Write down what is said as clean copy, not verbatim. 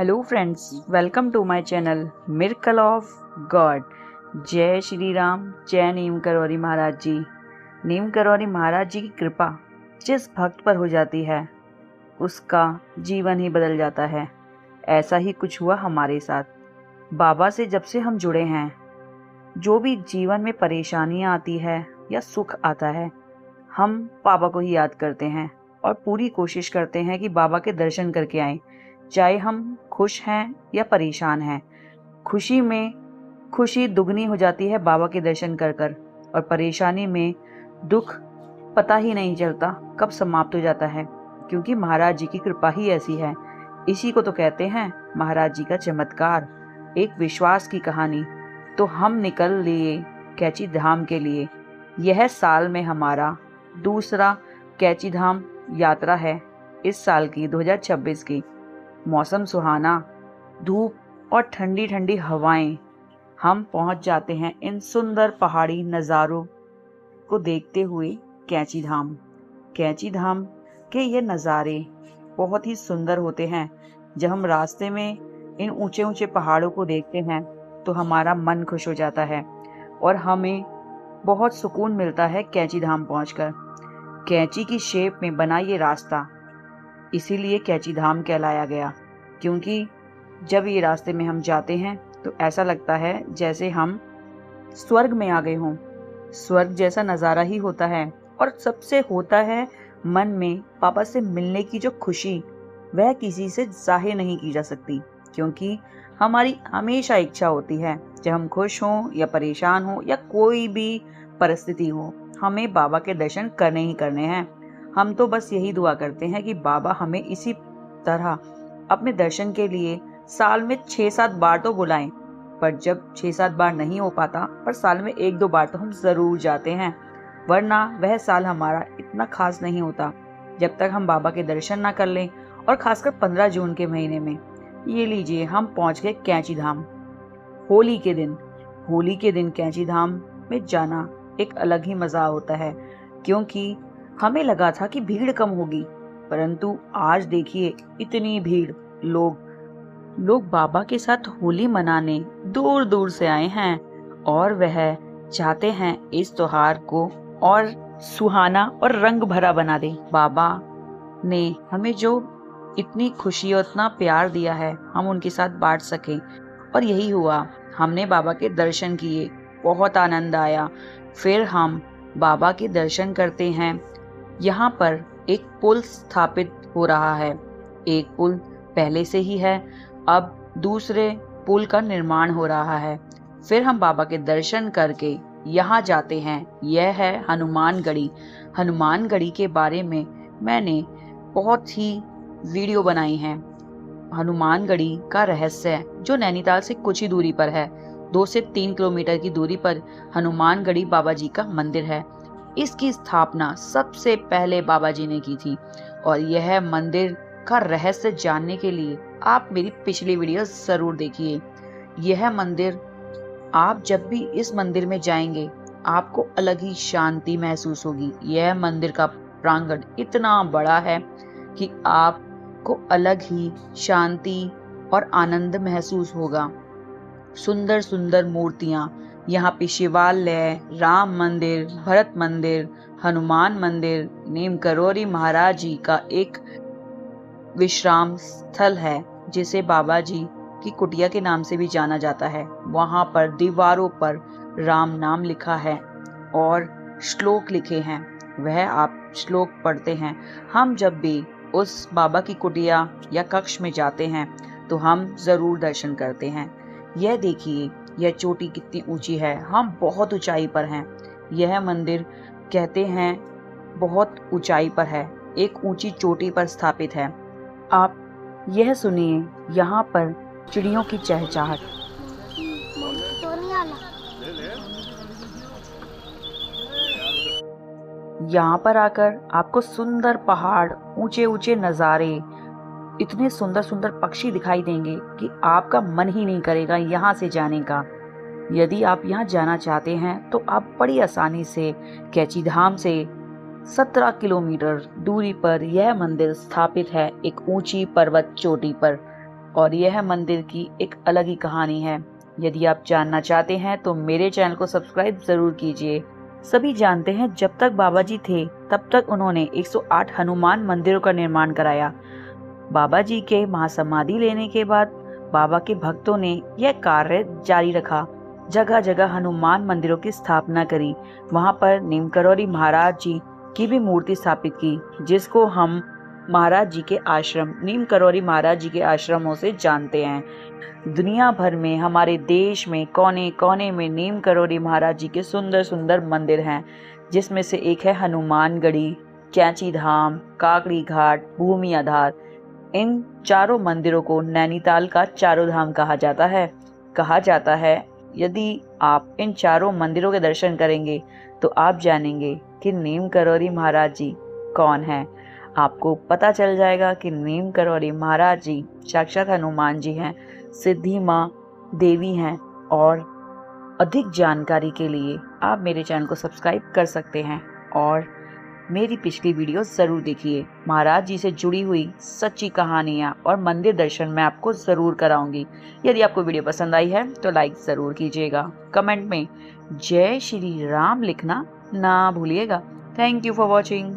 Hello friends, welcome to my channel miracle of God. जय श्री राम, जय नीम करौरी महाराज जी। नीम करौरी महाराज जी की कृपा जिस भक्त पर हो जाती है उसका जीवन ही बदल जाता है। ऐसा ही कुछ हुआ हमारे साथ। बाबा से जब से हम जुड़े हैं, जो भी जीवन में परेशानियां आती है या सुख आता है, हम बाबा को ही याद करते हैं और पूरी कोशिश करते हैं कि बाबा के दर्शन करके आएं। चाहे हम खुश हैं या परेशान हैं, खुशी में खुशी दुगनी हो जाती है बाबा के दर्शन कर कर, और परेशानी में दुख पता ही नहीं चलता कब समाप्त हो जाता है, क्योंकि महाराज जी की कृपा ही ऐसी है। इसी को तो कहते हैं महाराज जी का चमत्कार, एक विश्वास की कहानी। तो हम निकल लिए कैची धाम के लिए। यह साल में हमारा दूसरा कैची धाम यात्रा है, इस साल की 2026 की। मौसम सुहाना, धूप और ठंडी ठंडी हवाएं। हम पहुंच जाते हैं इन सुंदर पहाड़ी नज़ारों को देखते हुए कैची धाम। कैची धाम के ये नज़ारे बहुत ही सुंदर होते हैं। जब हम रास्ते में इन ऊंचे ऊंचे पहाड़ों को देखते हैं तो हमारा मन खुश हो जाता है और हमें बहुत सुकून मिलता है कैची धाम पहुंचकर। कैची की शेप में बना ये रास्ता इसीलिए कैची धाम कहलाया गया, क्योंकि जब ये रास्ते में हम जाते हैं तो ऐसा लगता है जैसे हम स्वर्ग में आ गए हों। स्वर्ग जैसा नज़ारा ही होता है। और सबसे होता है मन में पापा से मिलने की जो खुशी, वह किसी से जाहिर नहीं की जा सकती, क्योंकि हमारी हमेशा इच्छा होती है जब हम खुश हों या परेशान हों या कोई भी परिस्थिति हो, हमें बाबा के दर्शन करने ही करने हैं। हम तो बस यही दुआ करते हैं कि बाबा हमें इसी तरह अपने दर्शन के लिए साल में 6-7 बार तो बुलाएं। पर जब 6-7 बार नहीं हो पाता, पर साल में 1-2 बार तो हम ज़रूर जाते हैं, वरना वह साल हमारा इतना खास नहीं होता जब तक हम बाबा के दर्शन ना कर लें। और खासकर 15 जून के महीने में, ये लीजिए, हम पहुंच गए कैची धाम। होली के दिन कैची धाम में जाना एक अलग ही मज़ा होता है, क्योंकि हमें लगा था कि भीड़ कम होगी, परंतु आज देखिए इतनी भीड़। लोग बाबा के साथ होली मनाने दूर दूर से आए हैं और वह चाहते हैं इस त्योहार को और सुहाना और रंग भरा बना दे। बाबा ने हमें जो इतनी खुशी और इतना प्यार दिया है, हम उनके साथ बांट सकें, और यही हुआ। हमने बाबा के दर्शन किए, बहुत आनंद आया। फिर हम बाबा के दर्शन करते हैं। यहाँ पर एक पुल स्थापित हो रहा है। एक पुल पहले से ही है, अब दूसरे पुल का निर्माण हो रहा है। फिर हम बाबा के दर्शन करके यहाँ जाते हैं। यह है हनुमानगढ़ी। हनुमानगढ़ी के बारे में मैंने बहुत ही वीडियो बनाई हैं। हनुमानगढ़ी का रहस्य, जो नैनीताल से कुछ ही दूरी पर है, 2 से 3 किलोमीटर की दूरी पर हनुमानगढ़ी बाबा जी का मंदिर है। इसकी स्थापना सबसे पहले बाबा जी ने की थी, और यह मंदिर का रहस्य जानने के लिए आप मेरी पिछली वीडियो जरूर देखिए। यह मंदिर, आप जब भी इस मंदिर में जाएंगे आपको अलग ही शांति महसूस होगी। यह मंदिर का प्रांगण इतना बड़ा है कि आपको अलग ही शांति और आनंद महसूस होगा। सुंदर सुंदर मूर्तियां यहाँ पे, शिवालय, राम मंदिर, भरत मंदिर, हनुमान मंदिर, नीम करौरी महाराज जी का एक विश्राम स्थल है, जिसे बाबा जी की कुटिया के नाम से भी जाना जाता है। वहां पर दीवारों पर राम नाम लिखा है और श्लोक लिखे हैं, वह आप श्लोक पढ़ते हैं। हम जब भी उस बाबा की कुटिया या कक्ष में जाते हैं तो हम जरूर दर्शन करते हैं। यह देखिए, यह चोटी कितनी ऊंची है, हम बहुत ऊंचाई पर हैं। यह मंदिर कहते हैं बहुत ऊंचाई पर है, एक ऊंची चोटी पर स्थापित है। आप यह सुनिए, यहाँ पर चिड़ियों की चहचहाट। यहाँ पर आकर आपको सुंदर पहाड़, ऊंचे ऊंचे नज़ारे, इतने सुंदर सुंदर पक्षी दिखाई देंगे कि आपका मन ही नहीं करेगा यहाँ से जाने का। यदि आप यहाँ जाना चाहते हैं तो आप बड़ी आसानी से कैची धाम से 17 किलोमीटर दूरी पर यह मंदिर स्थापित है, एक ऊंची पर्वत चोटी पर। और यह मंदिर की एक अलग ही कहानी है। यदि आप जानना चाहते हैं तो मेरे चैनल को सब्सक्राइब जरूर कीजिए। सभी जानते हैं जब तक बाबा जी थे तब तक उन्होंने 108 हनुमान मंदिरों का निर्माण कराया। बाबा जी के महासमाधि लेने के बाद बाबा के भक्तों ने यह कार्य जारी रखा, जगह जगह हनुमान मंदिरों की स्थापना करी। वहां पर नीम करौरी महाराज जी की भी मूर्ति स्थापित की, जिसको हम महाराज जी के आश्रम, नीम करौरी महाराज जी के आश्रमों से जानते हैं। दुनिया भर में, हमारे देश में कोने कोने में नीम करौरी महाराज जी के सुंदर सुंदर मंदिर हैं, जिसमें से एक है हनुमानगढ़ी, कैंची धाम, काकड़ी घाट, भूमि आधार। इन चारों मंदिरों को नैनीताल का चारों धाम कहा जाता है। कहा जाता है यदि आप इन चारों मंदिरों के दर्शन करेंगे तो आप जानेंगे कि नीम करौरी महाराज जी कौन है। आपको पता चल जाएगा कि नीम करौरी महाराज जी साक्षात हनुमान जी हैं, सिद्धि माँ देवी हैं। और अधिक जानकारी के लिए आप मेरे चैनल को सब्सक्राइब कर सकते हैं और मेरी पिछली वीडियो ज़रूर देखिए। महाराज जी से जुड़ी हुई सच्ची कहानियाँ और मंदिर दर्शन मैं आपको ज़रूर कराऊंगी। यदि आपको वीडियो पसंद आई है तो लाइक ज़रूर कीजिएगा। कमेंट में जय श्री राम लिखना ना भूलिएगा। Thank you for watching.